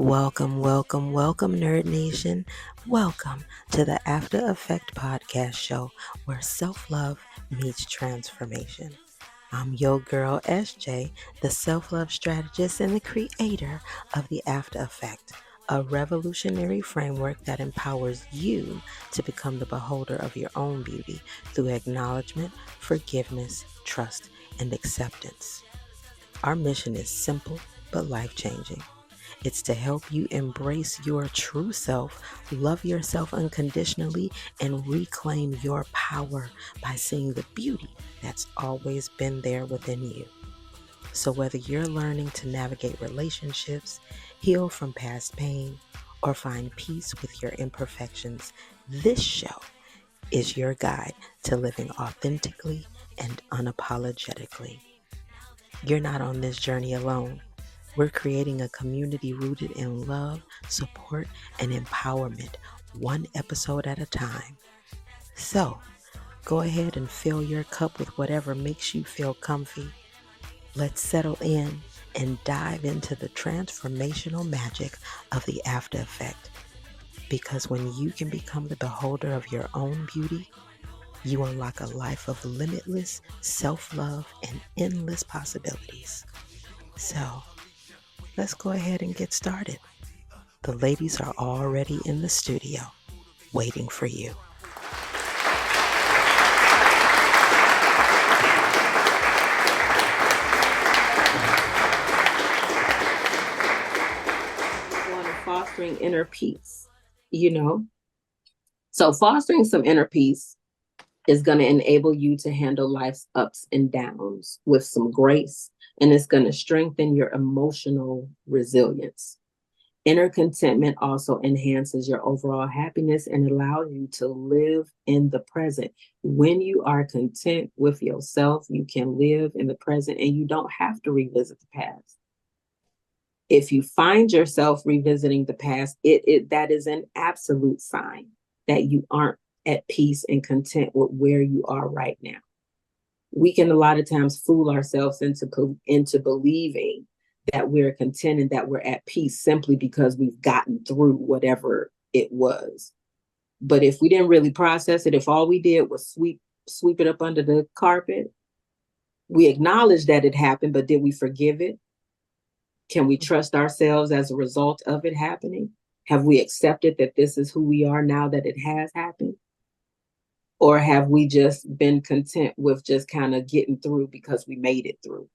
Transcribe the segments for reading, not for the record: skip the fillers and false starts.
Welcome, Nerd Nation. Welcome to the AFTA Effect podcast show where self-love meets transformation. I'm your girl, SJ, the self-love strategist and the creator of the AFTA Effect, a revolutionary framework that empowers you to become the beholder of your own beauty through acknowledgement, forgiveness, trust, and acceptance. Our mission is simple but life-changing. It's to help you embrace your true self, love yourself unconditionally, and reclaim your power by seeing the beauty that's always been there within you. So whether you're learning to navigate relationships, heal from past pain, or find peace with your imperfections, this show is your guide to living authentically and unapologetically. You're not on this journey alone. We're creating a community rooted in love, support, and empowerment, one episode at a time. So, go ahead and fill your cup with whatever makes you feel comfy. Let's settle in and dive into the transformational magic of the AFTA Effect. Because when you can become the beholder of your own beauty, you unlock a life of limitless self-love and endless possibilities. So, let's go ahead and get started. The ladies are already in the studio, waiting for you. Fostering inner peace, So fostering some inner peace is going to enable you to handle life's ups and downs with some grace, and it's going to strengthen your emotional resilience. Inner contentment also enhances your overall happiness and allows you to live in the present. When you are content with yourself, you can live in the present and you don't have to revisit the past. If you find yourself revisiting the past, that is an absolute sign that you aren't at peace and content with where you are right now. We can a lot of times fool ourselves into believing that we're content and that we're at peace simply because we've gotten through whatever it was. But if we didn't really process it, if all we did was sweep it up under the carpet, we acknowledge that it happened, but did we forgive it? Can we trust ourselves as a result of it happening? Have we accepted that this is who we are now that it has happened? Or have we just been content with just kind of getting through because we made it through?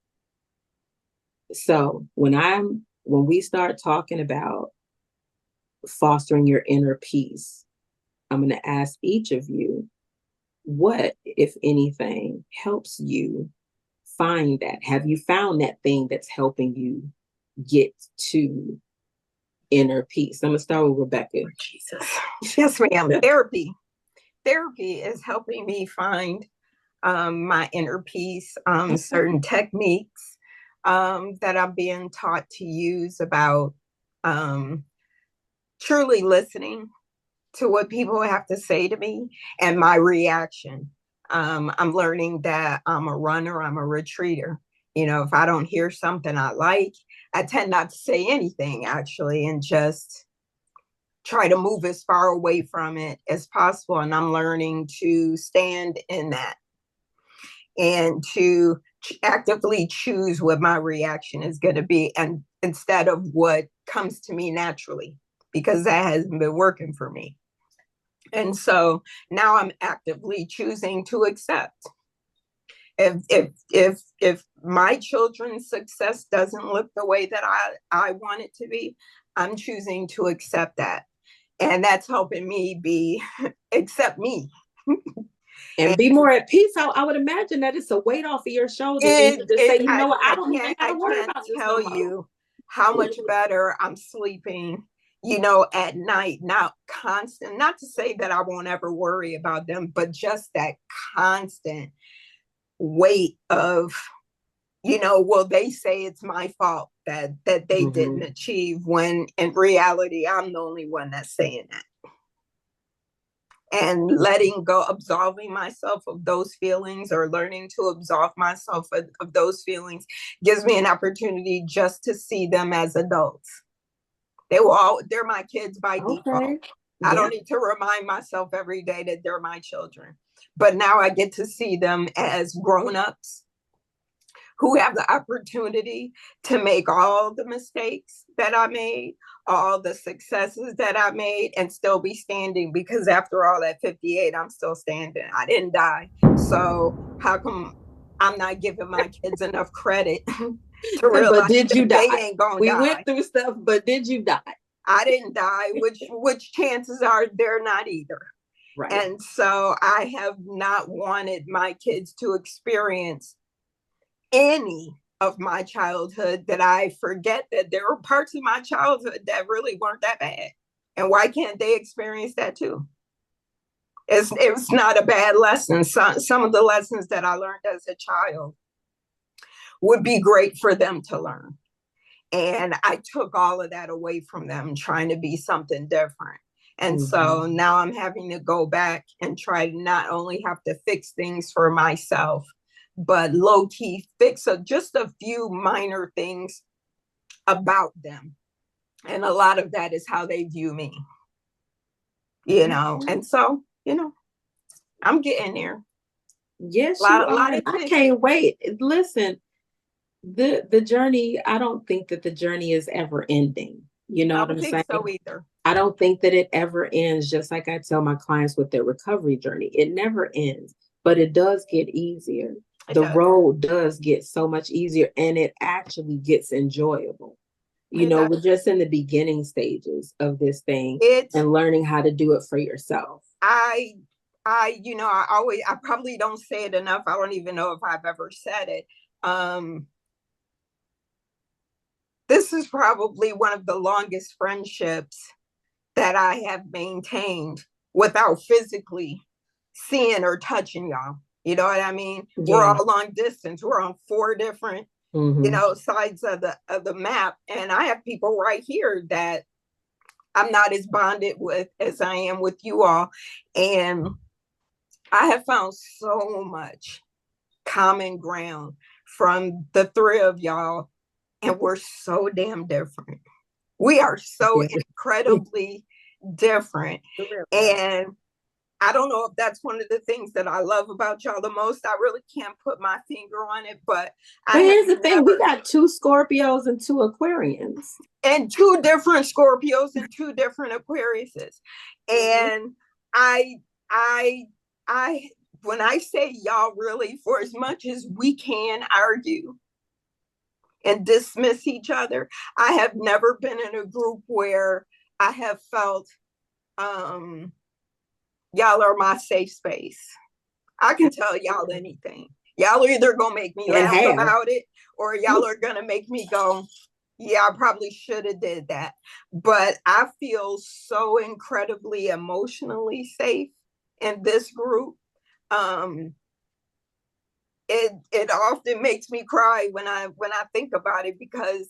So when we start talking about fostering your inner peace, I'm going to ask each of you, what, if anything, helps you find that? Have you found that thing that's helping you get to inner peace? I'm going to start with Rebecca. Oh, Jesus. Yes, ma'am. Therapy is helping me find my inner peace, certain techniques that I'm being taught to use about truly listening to what people have to say to me and my reaction. I'm learning that I'm a runner, I'm a retreater. If I don't hear something I like, I tend not to say anything actually and just try to move as far away from it as possible. And I'm learning to stand in that and to actively choose what my reaction is going to be, and instead of what comes to me naturally, because that hasn't been working for me. And so now I'm actively choosing to accept. If my children's success doesn't look the way that I want it to be, I'm choosing to accept that. And that's helping me accept me. And be more at peace. I would imagine that it's a weight off of your shoulders. I don't even have to worry about this. I can't tell you how much better I'm sleeping, at night, not constant. Not to say that I won't ever worry about them, but just that constant weight of, they say it's my fault that they didn't achieve, when in reality, I'm the only one that's saying that. And letting go, absolving myself of those feelings, or learning to absolve myself of those feelings, gives me an opportunity just to see them as adults They're my kids by default. Okay. I Yeah. don't need to remind myself every day that they're my children. But now I get to see them as grown-ups who have the opportunity to make all the mistakes that I made, all the successes that I made, and still be standing, because after all, at 58, I'm still standing. I didn't die. So how come I'm not giving my kids enough credit to But realize did you that they die? ain't gonna We die? went through stuff, but did you die? I didn't die, which chances are they're not either. Right. And so I have not wanted my kids to experience any of my childhood, that I forget that there were parts of my childhood that really weren't that bad. And why can't they experience that too? It's not a bad lesson. Some of the lessons that I learned as a child would be great for them to learn. And I took all of that away from them, trying to be something different. And so now I'm having to go back and try to not only have to fix things for myself, but low key fix just a few minor things about them. And a lot of that is how they view me, And so, I'm getting there. Yes, you are. And I can't wait. Listen, the journey, I don't think that the journey is ever ending. You know what I'm saying? I don't think so either. I don't think that it ever ends, just like I tell my clients with their recovery journey. It never ends, but it does get easier. The road does get so much easier, and it actually gets enjoyable. We're just in the beginning stages of this thing and learning how to do it for yourself. I probably don't say it enough. I don't even know if I've ever said it. This is probably one of the longest friendships that I have maintained without physically seeing or touching y'all. You know what I mean? Yeah. We're all long distance. We're on 4 different, sides of the map. And I have people right here that I'm not as bonded with as I am with you all. And I have found so much common ground from the 3 of y'all. And we're so damn different. We are so incredibly different. And I don't know if that's one of the things that I love about y'all the most. I really can't put my finger on it, but here's the thing. We got 2 Scorpios and 2 Aquarians. And 2 different Scorpios and 2 different Aquariuses. And I when I say y'all, really, for as much as we can argue and dismiss each other, I have never been in a group where I have felt y'all are my safe space. I can tell y'all anything. Y'all are either gonna make me laugh about it, or y'all are gonna make me go, yeah, I probably should have did that. But I feel so incredibly emotionally safe in this group. It often makes me cry when I think about it, because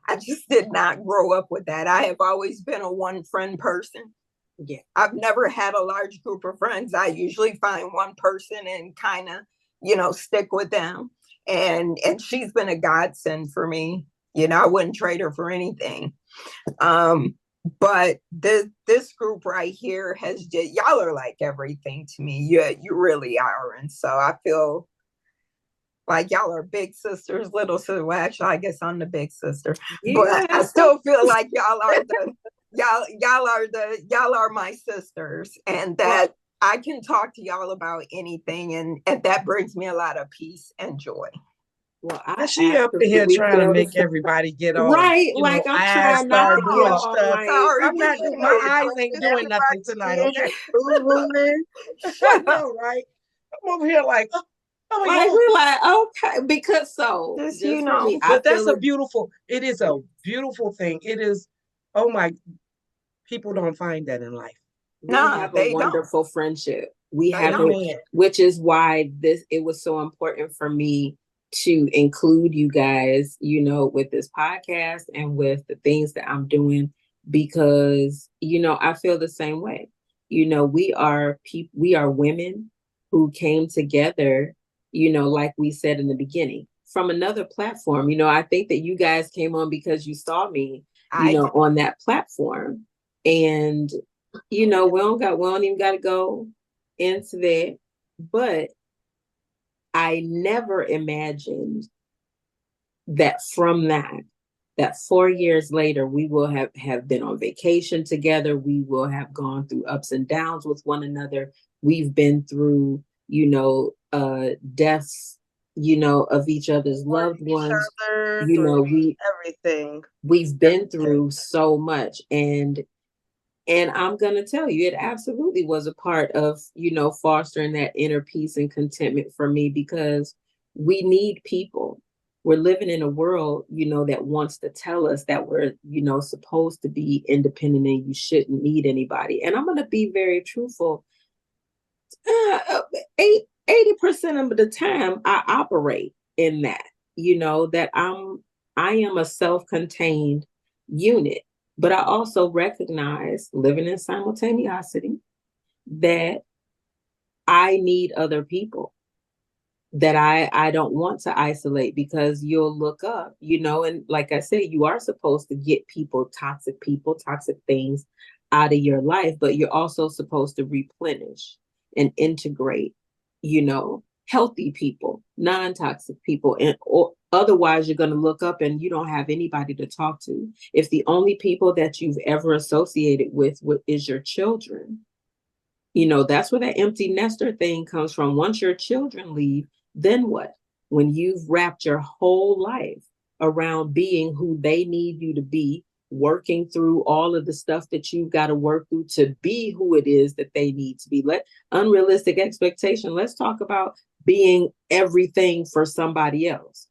I just did not grow up with that. I have always been a one friend person. Yeah, I've never had a large group of friends. I usually find one person and kind of, stick with them. And she's been a godsend for me. I wouldn't trade her for anything. But this group right here has just, y'all are like everything to me. You really are. And so I feel like y'all are big sisters, little sisters. Well, actually, I guess I'm the big sister, but I still feel like y'all are my sisters, and that I can talk to y'all about anything, and that brings me a lot of peace and joy. Well, she up here trying to make everybody get on. Right, like I'm trying not to get all stuff. I'm not doing, my eyes ain't doing nothing tonight, okay? I know, right? I'm over here like, we're like, okay, because just me, but that's it is a beautiful thing. It is, oh my, people don't find that in life. We have a wonderful friendship. We have which is why it was so important for me to include you guys, with this podcast and with the things that I'm doing, because, I feel the same way. We are women who came together, like we said in the beginning, from another platform. I think that you guys came on because you saw me on that platform. And, we don't even got to go into that. But I never imagined that from that 4 years later, we will have been on vacation together. We will have gone through ups and downs with one another. We've been through, deaths, of each other's loved ones. Everything. We've been through so much. And I'm going to tell you, it absolutely was a part of, fostering that inner peace and contentment for me, because we need people. We're living in a world, that wants to tell us that we're, supposed to be independent and you shouldn't need anybody. And I'm going to be very truthful. 80% of the time I operate in that, that I am a self-contained unit. But I also recognize, living in simultaneity, that I need other people, that I don't want to isolate, because you'll look up, and like I said, you are supposed to get toxic things out of your life, but you're also supposed to replenish and integrate, healthy people, non-toxic people, or otherwise you're going to look up and you don't have anybody to talk to. If the only people that you've ever associated with is your children, that's where that empty nester thing comes from. Once your children leave, then what? When you've wrapped your whole life around being who they need you to be, working through all of the stuff that you've got to work through to be who it is that they need to be. Unrealistic expectation. Let's talk about being everything for somebody else.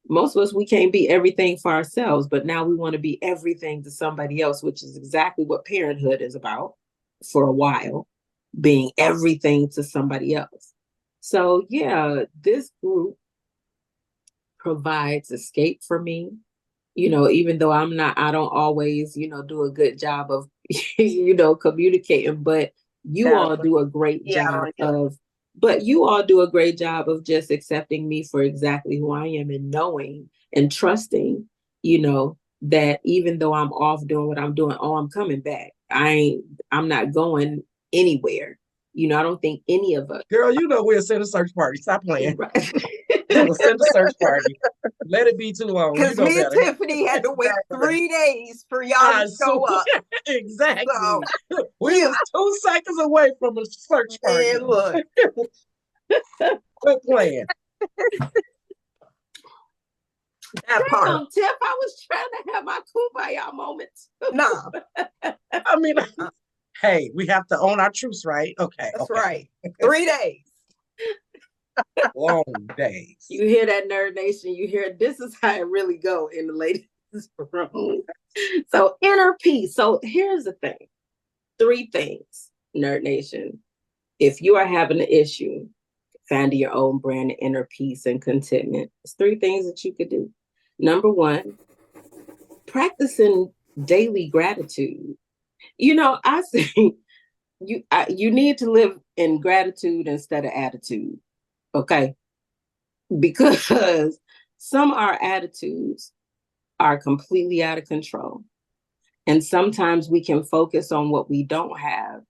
Most of us, we can't be everything for ourselves, but now we want to be everything to somebody else, which is exactly what parenthood is about for a while, being everything to somebody else. So yeah, this group provides escape for me. Even though I don't always, do a good job of, communicating, but you all do a great job of just accepting me for exactly who I am, and knowing and trusting, that even though I'm off doing what I'm doing, I'm coming back. I'm not going anywhere. I don't think any of us. Girl, we'll send a search party. Stop playing. Right. We'll send a search party. Let it be too long. Because me and Tiffany had to wait 3 days for y'all to show up. Exactly. So, we was 2 seconds away from a search party. And look. Quit playing. That part. Tiff, I was trying to have my kumbaya moments. No. I mean, hey, we have to own our truths, right? Okay. That's right. 3 days. Long days. You hear that, Nerd Nation? You hear this is how it really go in the ladies' room. So inner peace. So here's the thing. 3 things, Nerd Nation. If you are having an issue finding your own brand of inner peace and contentment, it's 3 things that you could do. Number 1, practicing daily gratitude. I say you need to live in gratitude instead of attitude. Okay. Because some of our attitudes are completely out of control. And sometimes we can focus on what we don't have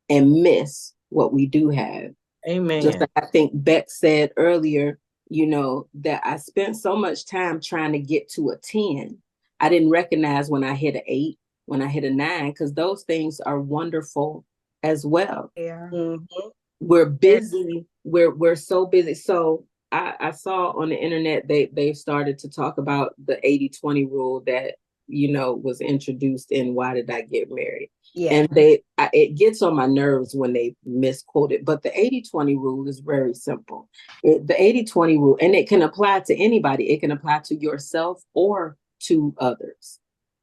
and miss what we do have. Amen. Just like I think Beck said earlier, that I spent so much time trying to get to a 10. I didn't recognize when I hit an 8, when I hit a 9, because those things are wonderful as well. Yeah. Mm-hmm. We're busy. We're so busy. So I saw on the internet they started to talk about the 80-20 rule that was introduced in Why Did I Get Married? Yeah. And it gets on my nerves when they misquote it. But the 80-20 rule is very simple. The 80-20 rule, and it can apply to anybody. It can apply to yourself or to others.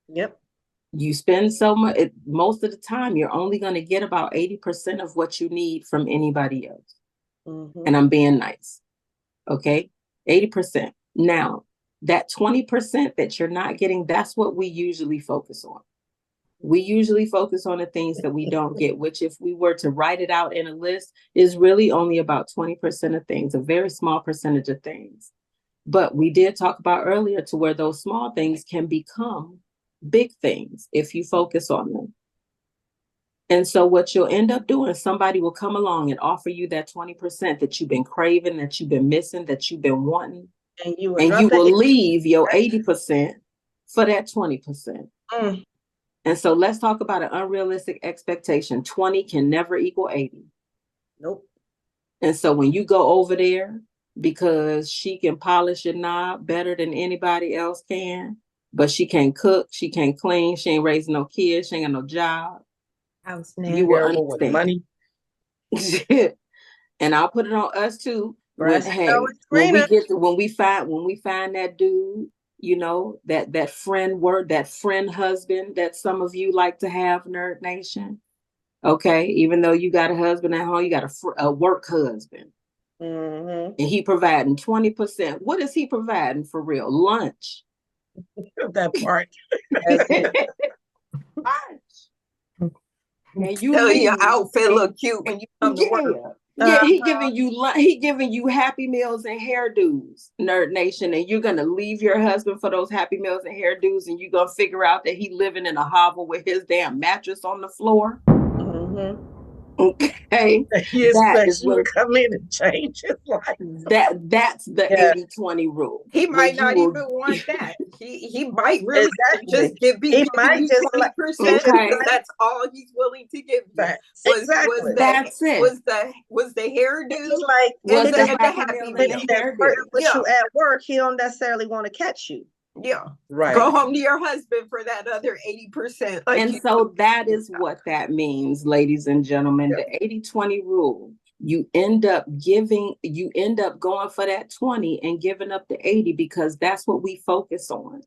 Yep. You spend most of the time, you're only going to get about 80% of what you need from anybody else. Mm-hmm. And I'm being nice. Okay. 80%. Now, that 20% that you're not getting, that's what we usually focus on. We usually focus on the things that we don't get, which if we were to write it out in a list is really only about 20% of things, a very small percentage of things. But we did talk about earlier to where those small things can become big things if you focus on them. And so what you'll end up doing, somebody will come along and offer you that 20% that you've been craving, that you've been missing, that you've been wanting. And you will leave your 80% for that 20%. Mm. And so let's talk about an unrealistic expectation. 20 can never equal 80. Nope. And so when you go over there because she can polish your knob better than anybody else can, but she can't cook, she can't clean, she ain't raising no kids, she ain't got no job, you will understand. Money. And I'll put it on us too. When we find that dude, you know, that friend husband that some of you like to have, Nerd Nation. Okay, even though you got a husband at home, you got a work husband. Mm-hmm. And he providing 20%. What is he providing for real? Lunch. That part. Lunch. And you your outfit look cute when you come to work. Yeah, he giving you Happy Meals and hairdos, Nerd Nation, and you're gonna leave your husband for those Happy Meals and hairdos, and you're gonna figure out that he living in a hovel with his damn mattress on the floor. Mm-hmm. Okay, he expects you to come in and change his life. That's the 80-20 rule. He might not even want that. He might really just give you 20%. Okay. That's all he's willing to give you. That's it. Was the hairdo like was the Happy Meal? You at work, he don't necessarily want to catch you. Yeah. Right. Go home to your husband for that other 80%. And so that is what that means, ladies and gentlemen. Yeah. The 80-20 rule. You end up going for that 20 and giving up the 80 because that's what we focus on.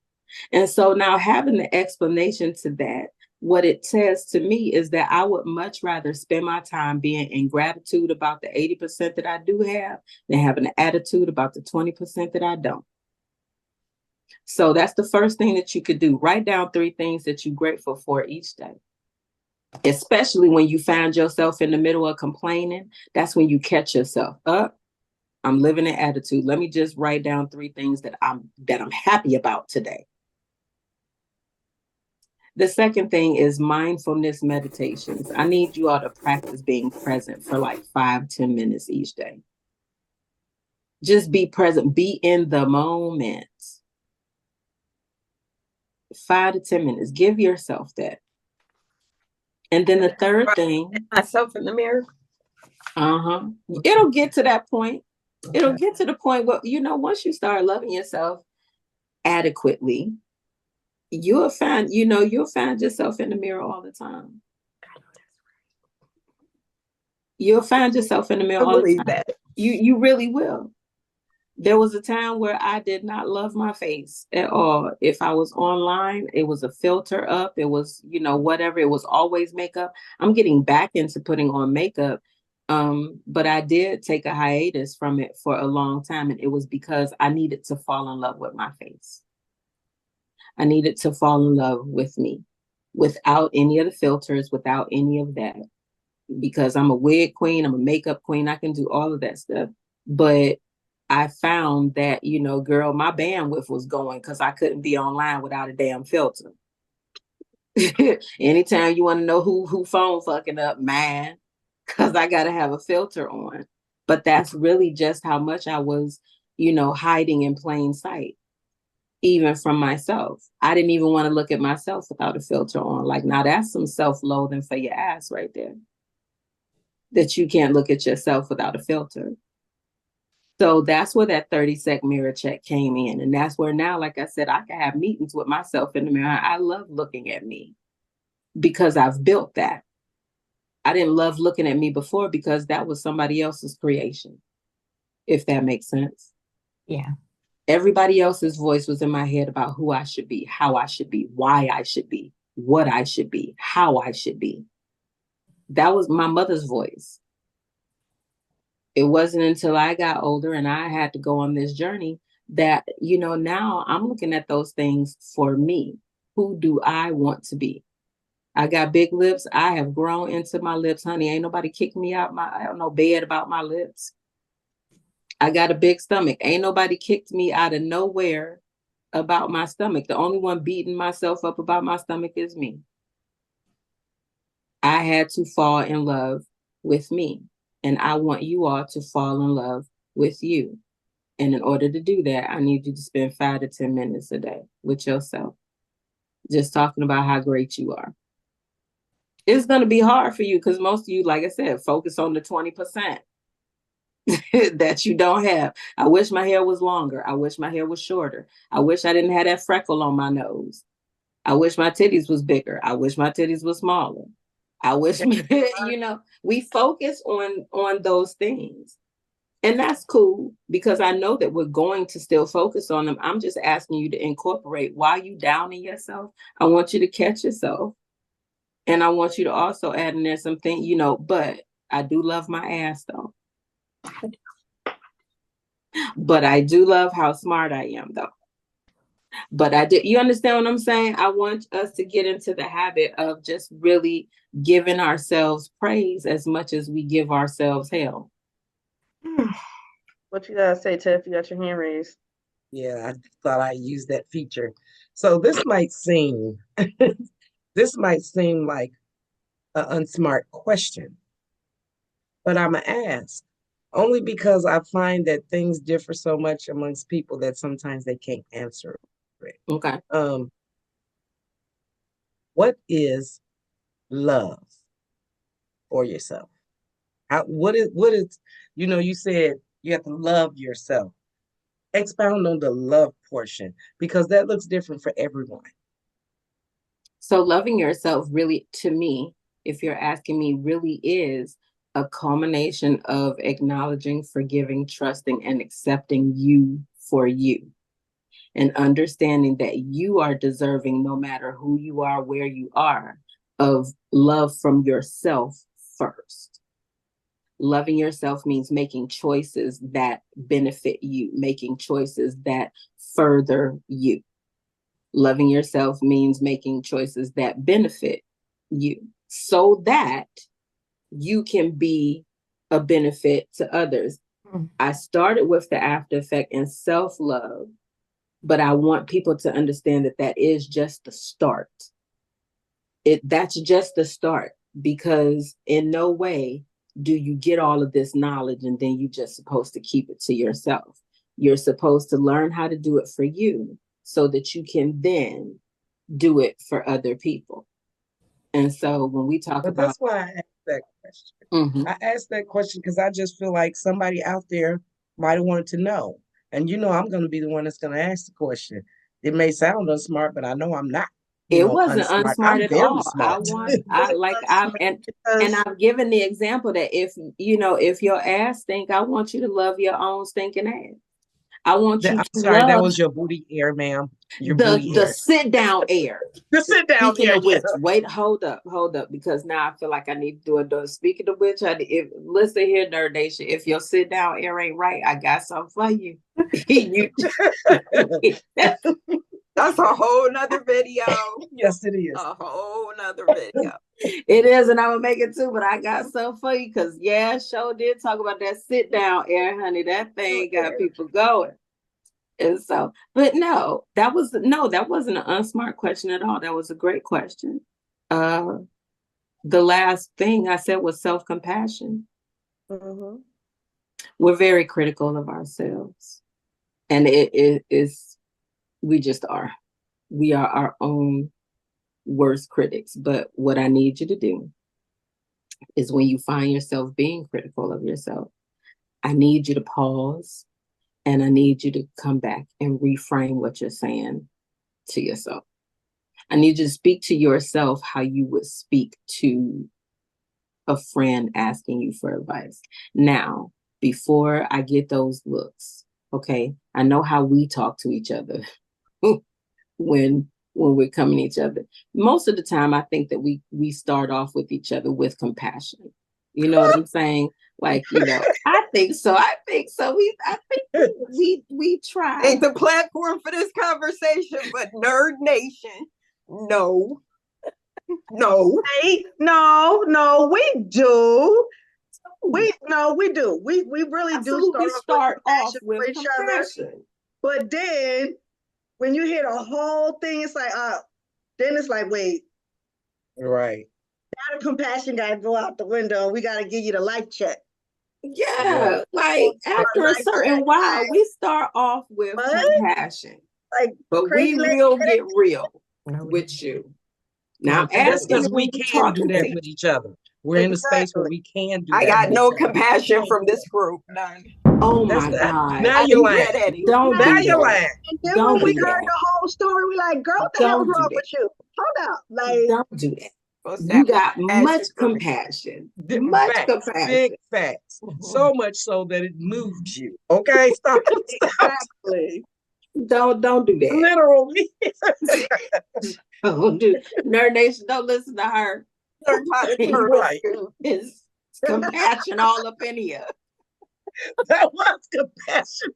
And so now having the explanation to that, what it says to me is that I would much rather spend my time being in gratitude about the 80% that I do have than having an attitude about the 20% that I don't. So that's the first thing that you could do. Write down 3 things that you're grateful for each day. Especially when you find yourself in the middle of complaining, that's when you catch yourself up. I'm living in attitude. Let me just write down 3 things that I'm happy about today. The second thing is mindfulness meditations. I need you all to practice being present for like 5-10 minutes each day. Just be present, be in the moment. 5 to 10 minutes. Give yourself that. And then the third thing. Myself in the mirror. It'll get to that point. Okay. It'll get to the point where, you know, once you start loving yourself adequately, you'll find yourself in the mirror all the time. You'll find yourself in the mirror all the time. That. You really will. There was a time where I did not love my face at all. If I was online, it was a filter up. It was, you know, whatever. It was always makeup. I'm getting back into putting on makeup. But I did take a hiatus from it for a long time. And it was because I needed to fall in love with my face. I needed to fall in love with me without any of the filters, without any of that. Because I'm a wig queen. I'm a makeup queen. I can do all of that stuff. But I found that, you know, girl, my bandwidth was going because I couldn't be online without a damn filter. Anytime you want to know who phone fucking up, man, because I got to have a filter on. But that's really just how much I was, you know, hiding in plain sight, even from myself. I didn't even want to look at myself without a filter on. Like, now that's some self-loathing for your ass right there. That you can't look at yourself without a filter. So that's where that 30-second mirror check came in. And that's where now, like I said, I can have meetings with myself in the mirror. I love looking at me because I've built that. I didn't love looking at me before because that was somebody else's creation, if that makes sense. Yeah. Everybody else's voice was in my head about who I should be, how I should be, why I should be, what I should be, how I should be. That was my mother's voice. It wasn't until I got older and I had to go on this journey that, you know, now I'm looking at those things for me. Who do I want to be? I got big lips. I have grown into my lips, honey. Ain't nobody kicked me out no bed about my lips. I got a big stomach. Ain't nobody kicked me out of nowhere about my stomach. The only one beating myself up about my stomach is me. I had to fall in love with me. And I want you all to fall in love with you. And in order to do that, I need you to spend 5 to 10 minutes a day with yourself, just talking about how great you are. It's going to be hard for you because most of you, like I said, focus on the 20% that you don't have. I wish my hair was longer. I wish my hair was shorter. I wish I didn't have that freckle on my nose. I wish my titties was bigger. I wish my titties was smaller. I wish, we focus on those things. And that's cool because I know that we're going to still focus on them. I'm just asking you to incorporate while you downing yourself. I want you to catch yourself. And I want you to also add in there something, but I do love my ass though. But I do love how smart I am though. But you understand what I'm saying? I want us to get into the habit of just really giving ourselves praise as much as we give ourselves hell. What you gotta say, Tiff? You got your hand raised. Yeah, I thought I'd use that feature. So this might seem like an unsmart question, but I'm gonna ask only because I find that things differ so much amongst people that sometimes they can't answer it. Okay. What is love for yourself? What is you said you have to love yourself. Expound on the love portion because that looks different for everyone. So loving yourself really, to me, if you're asking me, really is a culmination of acknowledging, forgiving, trusting, and accepting you for you. And understanding that you are deserving, no matter who you are, where you are, of love from yourself first. Loving yourself means making choices that benefit you, making choices that further you. Loving yourself means making choices that benefit you so that you can be a benefit to others. I started with the AFTA Effect and self-love, but I want people to understand that is just the start. That's just the start, because in no way do you get all of this knowledge and then you're just supposed to keep it to yourself. You're supposed to learn how to do it for you so that you can then do it for other people. And so when we talk about... That's why I asked that question. Mm-hmm. I asked that question because I just feel like somebody out there might have wanted to know. And I'm going to be the one that's going to ask the question. It may sound unsmart, but I know I'm not. It wasn't unsmart at all. Smart. And I've given the example that if your ass stink, I want you to love your own stinking ass. I want you to love... that was your booty air, ma'am. The sit down air. The sit down speaking air. Of which, wait, hold up, because now I feel like I need to do it. Speaking of which, listen here, Nerd Nation, if your sit down air ain't right, I got something for you. That's a whole nother video. Yes, it is. A whole nother video. It is, and I'm gonna make it too, but I got something for you because show did talk about that sit down air, honey. That thing got people going. And so, but no, that wasn't an unsmart question at all. That was a great question. The last thing I said was self-compassion. Mm-hmm. We're very critical of ourselves, and it is. We just are. We are our own worst critics. But what I need you to do is when you find yourself being critical of yourself, I need you to pause and I need you to come back and reframe what you're saying to yourself. I need you to speak to yourself how you would speak to a friend asking you for advice. Now, before I get those looks, okay, I know how we talk to each other. when we're coming to each other. Most of the time, I think that we start off with each other with compassion. You know what I'm saying? Like, I think so. I think we try. Ain't the platform for this conversation, but Nerd Nation. No. Hey, no, we do. We do. We really Absolutely do start off with compassion. But then when you hear the whole thing, it's like, then it's like, wait, Right. now the compassion got to go out the window. We got to give you the life check. Yeah, like after a certain while, we start off with compassion, like but crazy we lady will get real No, with you. Now I'm And that's asking because you when we you can do talking that to with each other. We're in a space where we can do I that got with no each other. compassion from this group. None. oh That's my that. God. Now I you're need lying. that, Eddie. Don't Now do you're that. lying. And then Don't when we do heard that. the whole story, we like, girl, what the hell's Don't do wrong that. with you? Hold up. Like, Don't do that. Supposed to You have got much compassion for me. compassion. Big Much facts, compassion. big facts. So much so that it moves you. Okay, stop. exactly. Don't do that. Literally. Don't do Nerd Nation, don't listen to her. Learned how to turn Right. It's compassion all up in here. That was compassionate.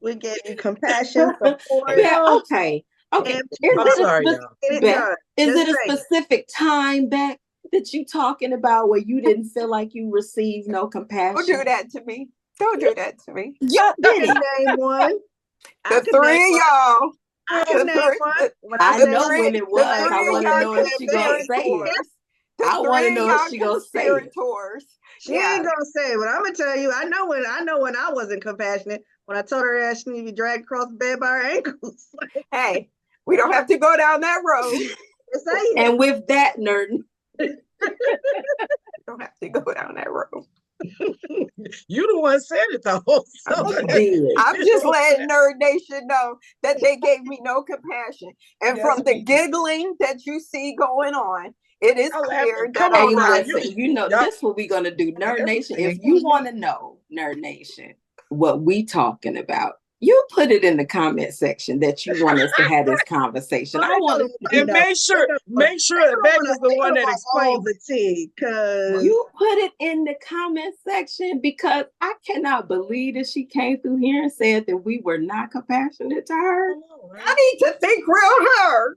We gave you compassion, support, Yeah, okay. Okay. and I'm sorry, y'all. get it Beck, done. is Just it a say it. specific time, Beck, that you talking about where you didn't feel like you received no compassion? Don't do that to me. Don't do that to me. You did I it. can name one. I The can name three of one. y'all. I can The name three, one. the, When I say know three, when it the was. I three of want to y'all know if she gonna say it. conspirators. The I want to three of know y'all if she gonna say it. conspirators. she ain't gonna say it, but I'm gonna tell you, I know when I wasn't compassionate, when I told her that she needed to be dragged across the bed by her ankles. Hey, we don't have to go down that road. Just saying. And with that, nerd, Don't have to go down that road. You the one said it though. So you did. I'm just letting Nerd Nation know that they gave me no compassion. And Yes, from the we did. giggling that you see going on, it is Y'all clear laughing. that Come I'm on Hey, now. not. listen, you know, Y'all- this what we gonna do, Nerd Nation. If Everything you goes want to know, Nerd Nation, what we talking about, you put it in the comment section that you want us to have this conversation. I want to And make sure that Beck is the one that explains the tea, because you put it in the comment section because I cannot believe that she came through here and said that we were not compassionate to her. I need to think real hard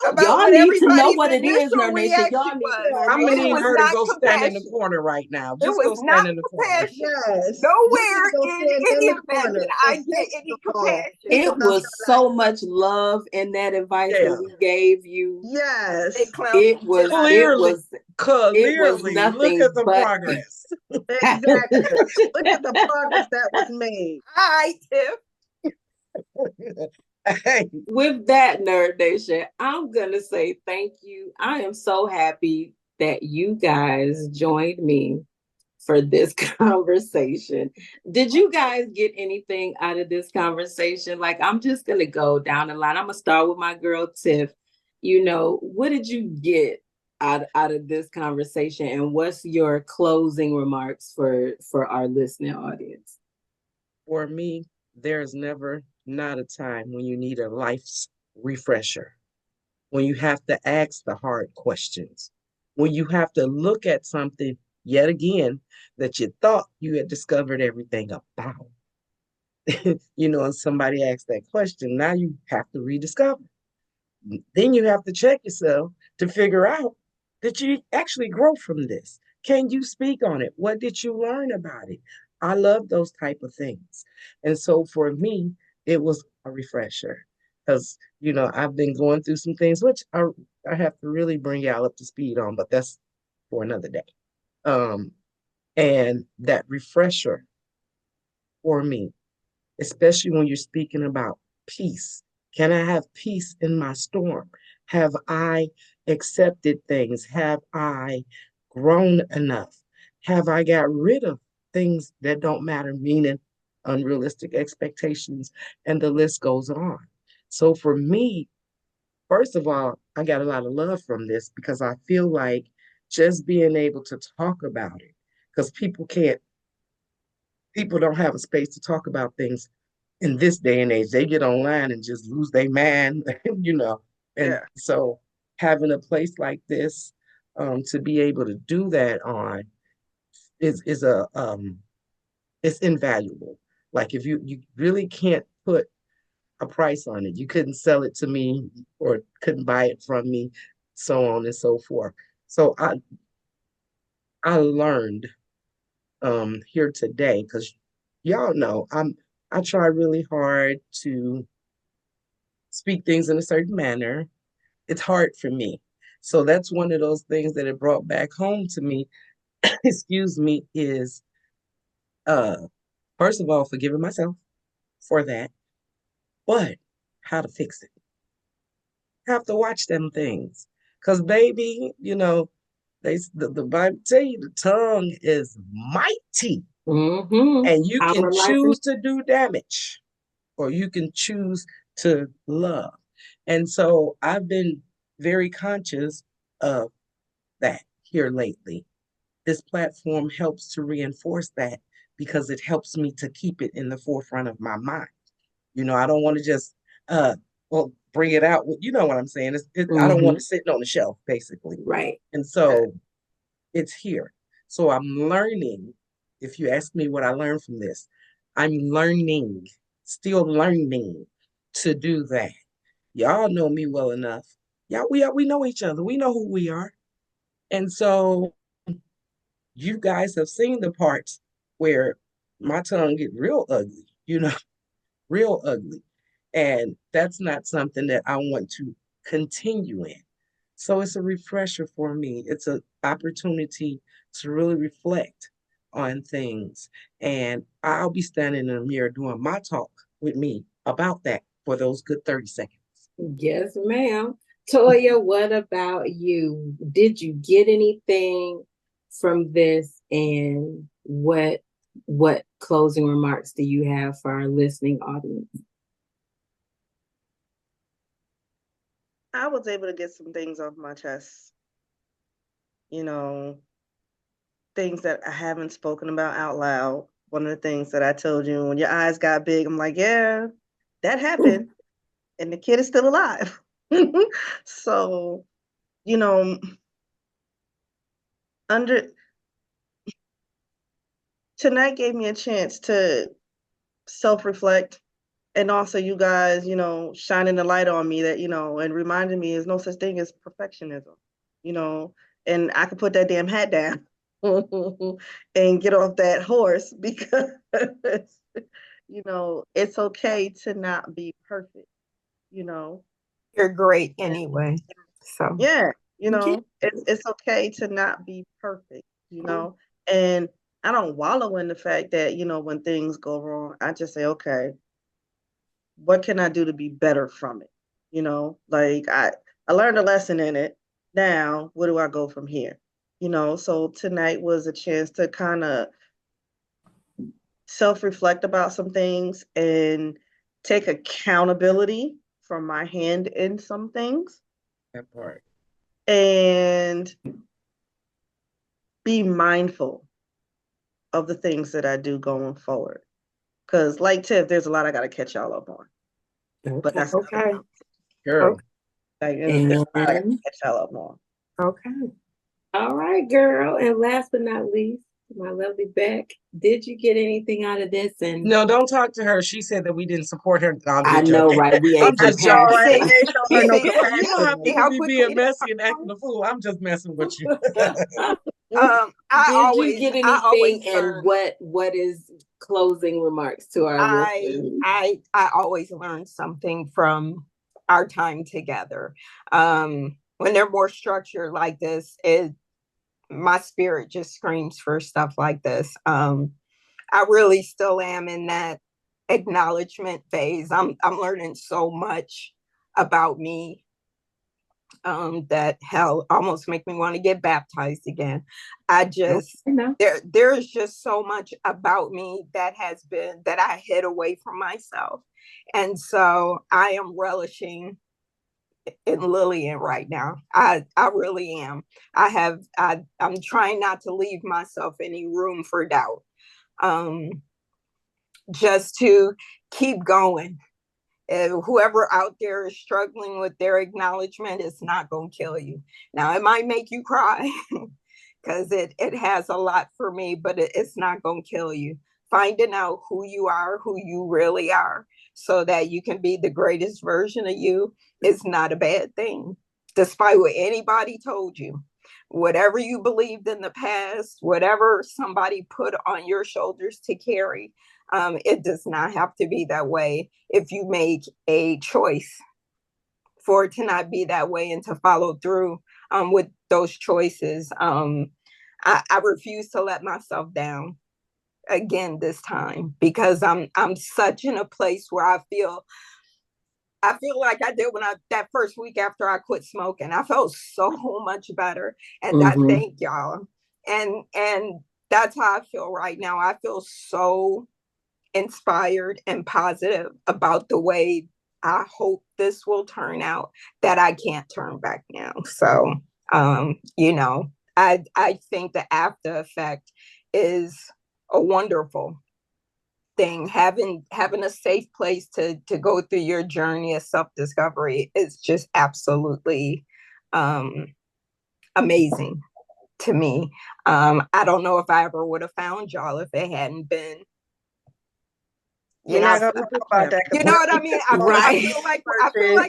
about Y'all what need to know everybody's what it is, initial Nerd Nation. reaction Y'all need to was. know. I'm gonna And it need was her to not go stand in the compassion. corner right now. It Just go was stand not in the corner. compassion. yes, Nowhere you in need to go stand any in the event corner did I and get take any the call. compassion. It was so much love in that advice Yeah. that we gave you. Yes, They clowned It the was shit out of Clearly. me. Clearly, look nothing at the but progress. exactly. Look at the progress that was made. Hi, Tiff. Hey, with that, Nerd Nation, I'm gonna say thank you. I am so happy that you guys joined me for this conversation. Did you guys get anything out of this conversation? Like, I'm just gonna go down the line. I'm gonna start with my girl Tiff. You know, what did you get out of this conversation, and what's your closing remarks for our listening audience? for me, there's never not a time when you need a life's refresher, when you have to ask the hard questions, when you have to look at something yet again that you thought you had discovered everything about. And somebody asks that question, now you have to rediscover. Then you have to check yourself to figure out that you actually grow from this. Can you speak on it? What did you learn about it? I love those type of things. And so for me, it was a refresher because, I've been going through some things, which I have to really bring y'all up to speed on, but that's for another day. Um, and that refresher for me, especially when you're speaking about peace. Can I have peace in my storm? Have I accepted things? Have I grown enough? Have I got rid of things that don't matter, meaning unrealistic expectations? And the list goes on. So for me, first of all, I got a lot of love from this because I feel like just being able to talk about it, because people don't have a space to talk about things in this day and age. They get online and just lose their mind, And Yeah. so having a place like this to be able to do that on is it's invaluable. Like if you really can't put a price on it, you couldn't sell it to me or couldn't buy it from me, so on and so forth. So I learned here today because y'all know I try really hard to speak things in a certain manner. It's hard for me. So that's one of those things that it brought back home to me, excuse me, is uh first of all forgiving myself for that, but how to fix it. Have to watch them things. Cause baby, the Bible tell you the tongue is mighty, and you can Our life choose to do damage, or you can choose to love. And so I've been very conscious of that here lately. This platform helps to reinforce that because it helps me to keep it in the forefront of my mind. I don't want to just bring it out. You know what I'm saying? I don't want it sitting on the shelf, basically. right. And so it's here. So I'm learning. If you ask me what I learned from this, I'm learning, still learning to do that. Y'all know me well enough. Yeah, we know each other. We know who we are. And so you guys have seen the parts where my tongue get real ugly, real ugly. And that's not something that I want to continue in. So it's a refresher for me. It's an opportunity to really reflect on things. And I'll be standing in the mirror doing my talk with me about that for those good 30 seconds. Yes, ma'am. Toya, what about you? Did you get anything from this? And what closing remarks do you have for our listening audience? I was able to get some things off my chest. Things that I haven't spoken about out loud. One of the things that I told you, when your eyes got big, I'm like, yeah, that happened. And the kid is still alive. So, under tonight gave me a chance to self-reflect, and also you guys, shining the light on me that, and reminding me there's no such thing as perfectionism, you know, and I could put that damn hat down and get off that horse because, it's okay to not be perfect, you know. You're great anyway. So Yeah, Okay. it's okay to not be perfect, and I don't wallow in the fact that, when things go wrong, I just say, okay, what can I do to be better from it? Like I learned a lesson in it. Now, where do I go from here? So tonight was a chance to kind of self-reflect about some things and take accountability for my hand in some things That part. and be mindful of the things that I do going forward. Because like Tiff, there's a lot I got to catch y'all up on. But that's okay. Girl. like there's a lot I got to And catch y'all up on. Okay. all right, girl. And last but not least, my lovely Beck, did you get anything out of this? And No, don't talk to her. She said that we didn't support her. No, I'm I just know, joking. right? We I'm ain't just All joking. right, See, we ain't showing her no You know how compassion. see people how be being quickly messy and acting a fool. I'm just messing with you. I did you always get I always anything? And learn. what is closing remarks to our listeners? I always learn something from our time together. When they're more structured like this, my spirit just screams for stuff like this. I really still am in that acknowledgement phase. I'm learning so much about me, that hell almost make me want to get baptized again. I just No. there's just so much about me that I hid away from myself. And so I am relishing in Lillian right now. I really am. I'm trying not to leave myself any room for doubt. Just to keep going. Whoever out there is struggling with their acknowledgement, it's not going to kill you. Now, it might make you cry because it has a lot for me, but it's not going to kill you. Finding out who you are, who you really are, so that you can be the greatest version of you is not a bad thing, despite what anybody told you. Whatever you believed in the past, whatever somebody put on your shoulders to carry, It does not have to be that way if you make a choice for it to not be that way and to follow through with those choices. I refuse to let myself down again this time because I'm such in a place where I feel like I did when I that first week after I quit smoking. I felt so much better, and I Mm-hmm. thank y'all. And that's how I feel right now. I feel so inspired and positive about the way I hope this will turn out that I can't turn back now. So, I think the after effect is a wonderful thing. Having a safe place to go through your journey of self discovery is just absolutely um, amazing to me. I don't know if I ever would have found y'all if it hadn't been. We're not gonna talk about that You because know what I mean? I Right. feel like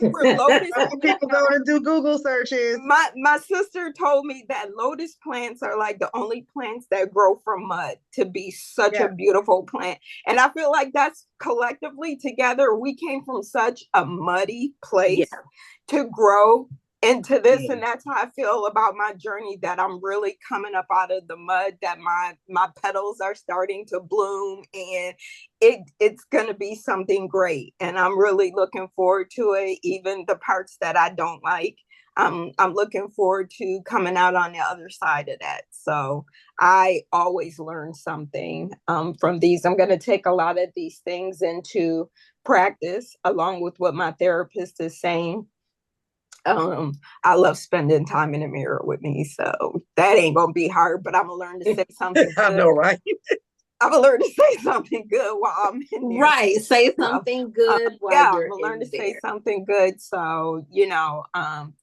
we're lotus. people go to do Google searches. My sister told me that lotus plants are like the only plants that grow from mud to be such a beautiful plant. And I feel like that's collectively together. We came from such a muddy place to grow into this. And that's how I feel about my journey, that I'm really coming up out of the mud, that my petals are starting to bloom, and it's gonna be something great. And I'm really looking forward to it, even the parts that I don't like. I'm looking forward to coming out on the other side of that. So I always learn something from these. I'm going to take a lot of these things into practice, along with what my therapist is saying. I love spending time in the mirror with me, so that ain't gonna be hard. But I'm gonna learn to say something I good. know, right? I'm gonna learn to say something good while I'm in there. Right. Say something good while you're I'm gonna learn to there. say something good. So,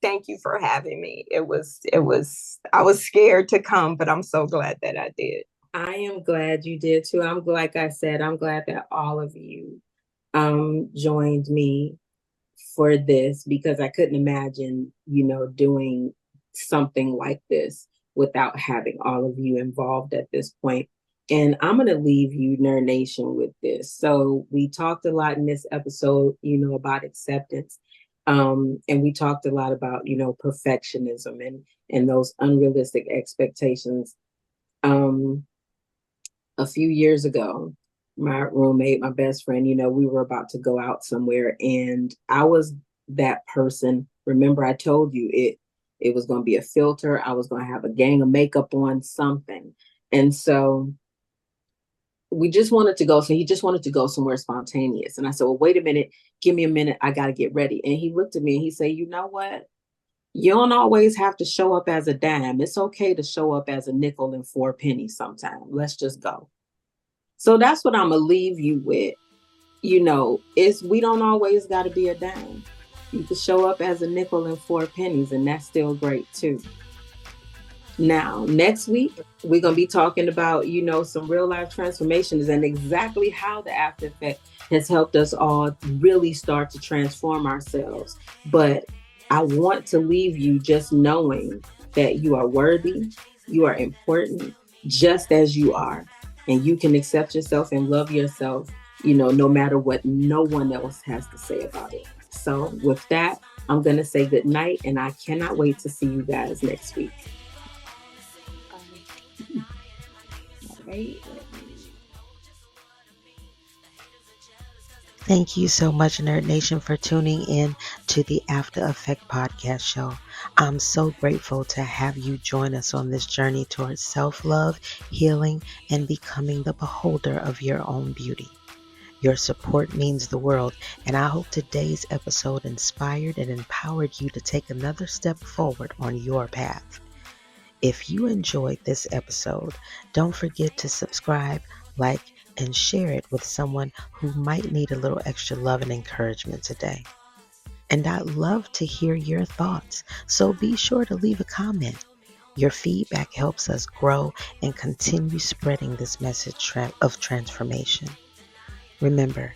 thank you for having me. I was scared to come, but I'm so glad that I did. I am glad you did too. Like I said, I'm glad that all of you joined me for this, because I couldn't imagine, doing something like this without having all of you involved at this point. And I'm going to leave you, Nerd Nation, with this. So we talked a lot in this episode, about acceptance. And we talked a lot about, perfectionism and those unrealistic expectations. A few years ago, my roommate, my best friend, we were about to go out somewhere, and I was that person. Remember, I told you it was going to be a filter. I was going to have a gang of makeup on, something. And so we just wanted to go. So he just wanted to go somewhere spontaneous. And I said, well, wait a minute, give me a minute. I got to get ready. And he looked at me and he said, you know what? You don't always have to show up as a dime. It's okay to show up as a nickel and 4 pennies sometime. Let's just go. So that's what I'm going to leave you with. Is we don't always got to be a dime. You can show up as a nickel and 4 pennies, and that's still great too. Now, next week, we're going to be talking about, some real life transformations and exactly how the after effect has helped us all really start to transform ourselves. But I want to leave you just knowing that you are worthy, you are important, just as you are. And you can accept yourself and love yourself, no matter what no one else has to say about it. So with that, I'm going to say good night, and I cannot wait to see you guys next week. All right. Thank you so much, Nerd Nation, for tuning in to the After Effect podcast show. I'm so grateful to have you join us on this journey towards self-love, healing, and becoming the beholder of your own beauty. Your support means the world, and I hope today's episode inspired and empowered you to take another step forward on your path. If you enjoyed this episode, don't forget to subscribe, like, and share it with someone who might need a little extra love and encouragement today. And I'd love to hear your thoughts, so be sure to leave a comment. Your feedback helps us grow and continue spreading this message of transformation. Remember,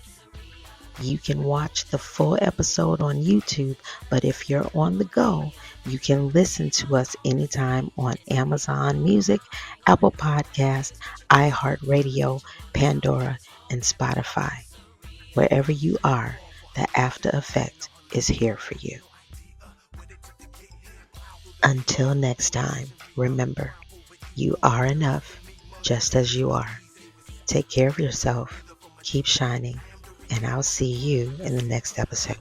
you can watch the full episode on YouTube, but if you're on the go, you can listen to us anytime on Amazon Music, Apple Podcasts, iHeartRadio, Pandora, and Spotify. Wherever you are, the AFTA Effect is here for you. Until next time, remember, you are enough just as you are. Take care of yourself, keep shining, and I'll see you in the next episode.